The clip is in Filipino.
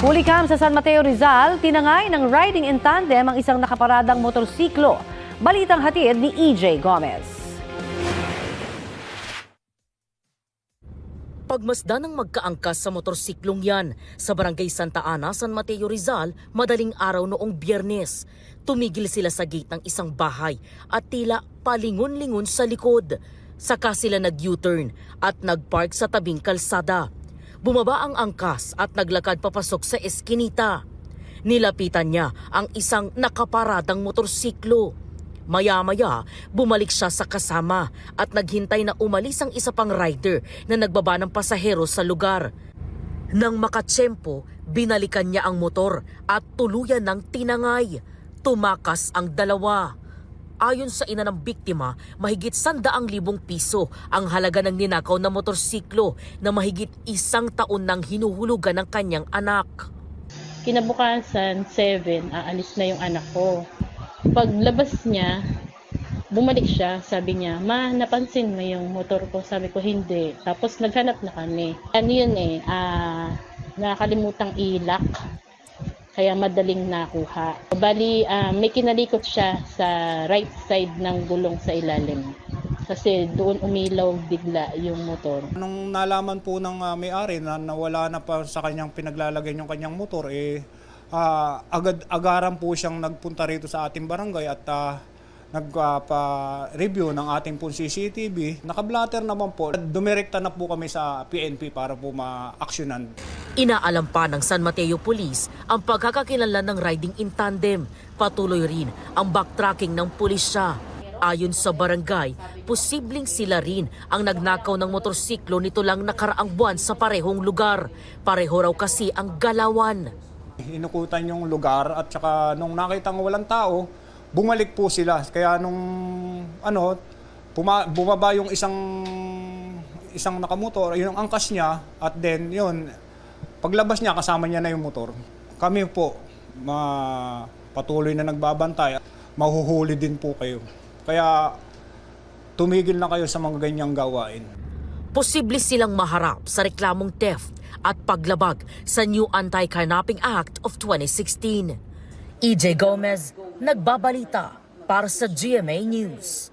Hulikam sa San Mateo, Rizal, tinangay ng riding in tandem ang isang nakaparadang motorsiklo. Balitang hatid ni EJ Gomez. Pagmasdan ng magkaangkas sa motorsiklong yan sa Barangay Santa Ana, San Mateo, Rizal, madaling araw noong Biyernes. Tumigil sila sa gate ng isang bahay at tila palingon-lingon sa likod. Saka sila nag-U-turn at nagpark sa tabing kalsada. Bumaba ang angkas at naglakad papasok sa eskinita. Nilapitan niya ang isang nakaparadang motorsiklo. Maya-maya, bumalik siya sa kasama at naghintay na umalis ang isa pang rider na nagbaba ng pasahero sa lugar. Nang makatsyempo, binalikan niya ang motor at tuluyan ng tinangay. Tumakas ang dalawa. Ayon sa ina ng biktima, mahigit 100,000 piso ang halaga ng ninakaw na motorsiklo na mahigit 1 taon nang hinuhulugan ng kanyang anak. Kinabukasan, 7, aalis na yung anak ko. Paglabas niya, bumalik siya, sabi niya, "Ma, napansin mo yung motor ko?" Sabi ko, "Hindi." Tapos naghanap na kami. Ano yun nakakalimutang ilak. Kaya madaling nakuha. Bali, may kinalikot siya sa right side ng gulong sa ilalim. Kasi doon umilaw bigla yung motor. Nung nalaman po ng may-ari na nawala na pa sa kanyang pinaglalagay yung kanyang motor, agad-agaran po siyang nagpunta rito sa ating barangay at nagpa-review ng ating pong CCTV. Naka-blatter naman po. Dumirekta na po kami sa PNP para po ma-aksyonan. Inaalam pa ng San Mateo Police ang pagkakakilanlan ng riding in tandem. Patuloy rin ang backtracking ng pulisya. Ayon sa barangay, posibleng sila rin ang nagnakaw ng motorsiklo nito lang nakaraang buwan sa parehong lugar. Pareho raw kasi ang galawan. Inukutan yung lugar at saka nung nakita ng walang tao, bumalik po sila. Kaya nung bumaba yung isang nakamotor, yung angkas niya at then yun, paglabas niya kasama niya na yung motor. Kami po patuloy na nagbabantay. Mahuhuli din po kayo. Kaya tumigil na kayo sa mga ganyang gawain. Posible silang maharap sa reklamong theft at paglabag sa New Anti-Kidnapping Act of 2016. EJ Gomez, nagbabalita para sa GMA News.